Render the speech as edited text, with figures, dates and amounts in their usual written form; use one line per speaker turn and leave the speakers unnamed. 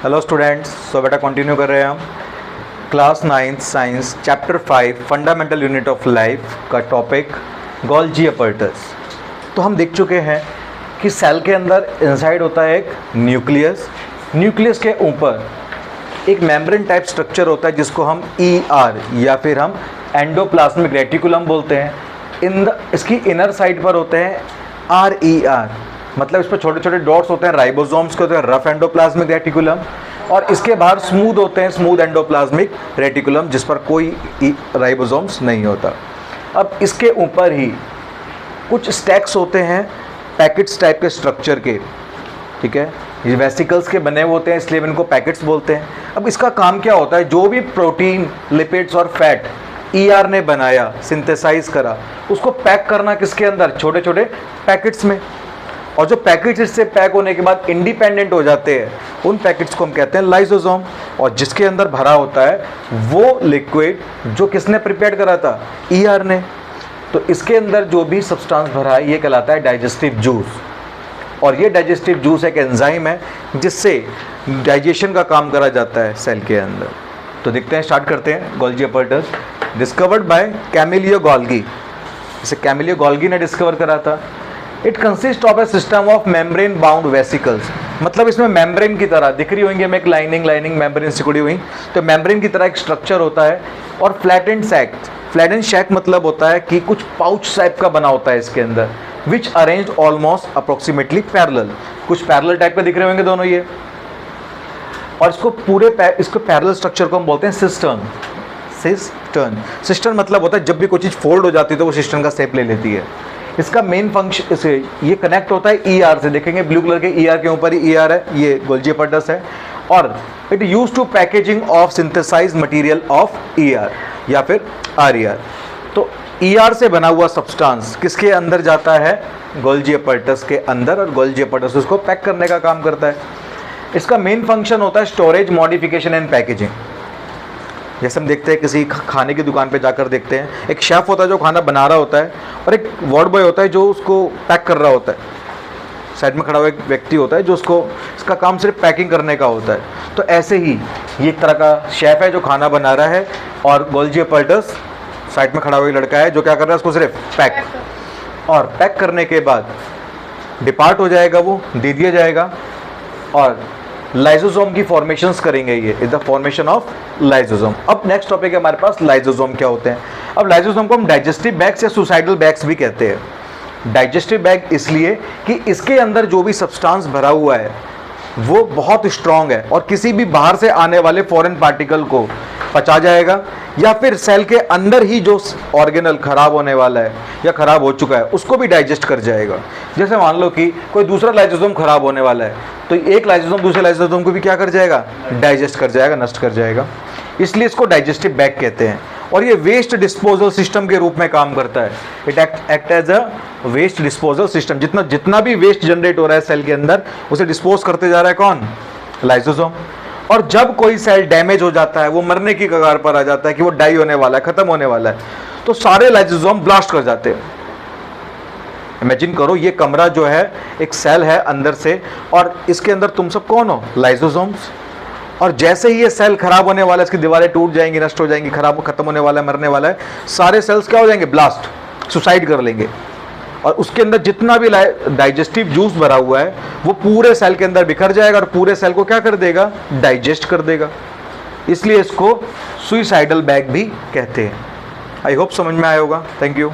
Hello students, सो बेटा continue कर रहे हैं हम class 9 science chapter 5 fundamental unit of life का टॉपिक गोल्जी अपैरेटस। तो हम देख चुके हैं कि सेल के अंदर इनसाइड होता है एक न्यूक्लियस। न्यूक्लियस के ऊपर एक मेम्ब्रेन टाइप स्ट्रक्चर होता है जिसको हम ER या फिर हम एंडोप्लाज्मिक रेटिकुलम बोलते हैं। इसकी इनर साइड पर होते हैं RER, मतलब इस पर छोटे छोटे डॉट्स होते हैं, राइबोसोम्स के होते हैं, रफ एंडोप्लाज्मिक रेटिकुलम, और इसके बाहर स्मूथ होते हैं, स्मूथ एंडोप्लाज्मिक रेटिकुलम, जिस पर कोई राइबोसोम्स नहीं होता। अब इसके ऊपर ही कुछ स्टैक्स होते हैं पैकेट्स टाइप के स्ट्रक्चर के, ठीक है, ये वेसिकल्स के बने हुए होते हैं, इसलिए इनको पैकेट्स बोलते हैं। अब इसका काम क्या होता है, जो भी प्रोटीन, लिपिड्स और फैट ER ने बनाया, सिंथेसाइज करा, उसको पैक करना किसके अंदर, छोटे छोटे पैकेट्स में। और जो पैकेट्स इससे पैक होने के बाद इंडिपेंडेंट हो जाते हैं, उन पैकेट्स को हम कहते हैं लाइसोसोम। और जिसके अंदर भरा होता है वो लिक्विड जो किसने प्रिपेयर करा था, ER ने। तो इसके अंदर जो भी सब्सटेंस भरा है ये कहलाता है डाइजेस्टिव जूस। और ये डाइजेस्टिव जूस एक एंजाइम है जिससे डाइजेशन का काम करा जाता है सेल के अंदर। तो देखते हैं, स्टार्ट करते हैं। Golgi apparatus discovered by Camillo Golgi, इसे कैमिलियो गोल्गी ने डिस्कवर करा था। It consist of A system of membrane bound vesicles, मतलब इसमें मेम्ब्रेन की तरह दिख रही होंगी हमें, एक लाइनिंग मेम्ब्रेन से जुड़ी हुई, तो मेम्ब्रेन की तरह एक स्ट्रक्चर होता है। और फ्लैटेंड सैक, फ्लैटेंड सैक मतलब होता है कि कुछ पाउच टाइप का बना होता है इसके अंदर, विच अरेंज्ड ऑलमोस्ट अप्रोक्सीमेटली पैरेलल, कुछ पैरेलल टाइप के दिख रहे होंगे दोनों ये। और इसको पैरेलल स्ट्रक्चर को हम बोलते हैं सिस्टर्न। सिस्टर्न मतलब होता है जब भी कोई चीज़ फोल्ड हो जाती है तो वो सिस्टर्न का शेप ले लेती है। इसका मेन फंक्शन, इसे ये कनेक्ट होता है ER से, देखेंगे ब्लू कलर के ER के ऊपर ही ER है, ये गोल्जी अपैरेटस है। और it use to packaging of synthesize material of ER या फिर RER। तो ER से बना हुआ सब्सटेंस किसके अंदर जाता है, गोल्जी अपैरेटस के अंदर, और गोल्जी अपैरेटस उसको पैक करने का काम करता है। इसका मेन फंक्शन होता है स्टोरेज, मॉडिफिकेशन एंड पैकेजिंग। जैसे हम देखते हैं किसी खाने की दुकान पे जाकर देखते हैं, एक शेफ़ होता है जो खाना बना रहा होता है, और एक वार्ड बॉय होता है जो उसको पैक कर रहा होता है। साइड में खड़ा हुआ एक व्यक्ति होता है जो इसका काम सिर्फ पैकिंग करने का होता है। तो ऐसे ही ये एक तरह का शेफ़ है जो खाना बना रहा है, और गोल्जी अपैरेटस साइड में खड़ा हुआ एक लड़का है जो क्या कर रहा है, उसको सिर्फ पैक, और पैक करने के बाद डिपार्ट हो जाएगा, वो दे दिया जाएगा, और लाइसोसोम की फॉर्मेशंस करेंगे। ये is the formation of lysosome. अब नेक्स्ट टॉपिक है हमारे पास लाइसोसोम क्या होते हैं। अब लाइसोसोम को हम डाइजेस्टिव बैग्स या सुसाइडल बैग्स भी कहते हैं। डाइजेस्टिव बैग इसलिए कि इसके अंदर जो भी सब्सटेंस भरा हुआ है वो बहुत स्ट्रांग है, और किसी भी बाहर से आने वाले फॉरेन पार्टिकल को पचा जाएगा, या फिर सेल के अंदर ही जो ऑर्गेनल खराब होने वाला है या खराब हो चुका है उसको भी डाइजेस्ट कर जाएगा। जैसे मान लो कि कोई दूसरा लाइसोसोम खराब होने वाला है, तो एक लाइसोसोम दूसरे लाइसोसोम को भी क्या कर जाएगा, डाइजेस्ट कर जाएगा, नष्ट कर जाएगा। इसलिए इसको डाइजेस्टिव बैग कहते हैं। और ये वेस्ट डिस्पोजल सिस्टम के रूप में काम करता है। It act as a waste disposal system. जितना भी वेस्ट जनरेट हो रहा है सेल के अंदर, उसे डिस्पोज करते जा रहा है कौन, लाइसोसोम। और जब कोई सेल डैमेज हो जाता है, वो मरने की कगार पर आ जाता है कि वो डाई होने वाला है, खत्म होने वाला है, तो सारे लाइसोसोम ब्लास्ट कर जाते हैं। इमेजिन करो ये कमरा जो है एक सेल है अंदर से, और इसके अंदर तुम सब कौन हो, लाइसोसोम्स। और जैसे ही ये सेल खराब होने वाला है, इसकी दीवारें टूट जाएंगी, नष्ट हो जाएंगी, खत्म होने वाला है, मरने वाला है, सारे सेल्स क्या हो जाएंगे, ब्लास्ट, सुसाइड कर लेंगे। और उसके अंदर जितना भी डाइजेस्टिव जूस भरा हुआ है वो पूरे सेल के अंदर बिखर जाएगा, और पूरे सेल को क्या कर देगा, डाइजेस्ट कर देगा। इसलिए इसको सुइसाइडल बैग भी कहते हैं। आई होप समझ में आया होगा। Thank you.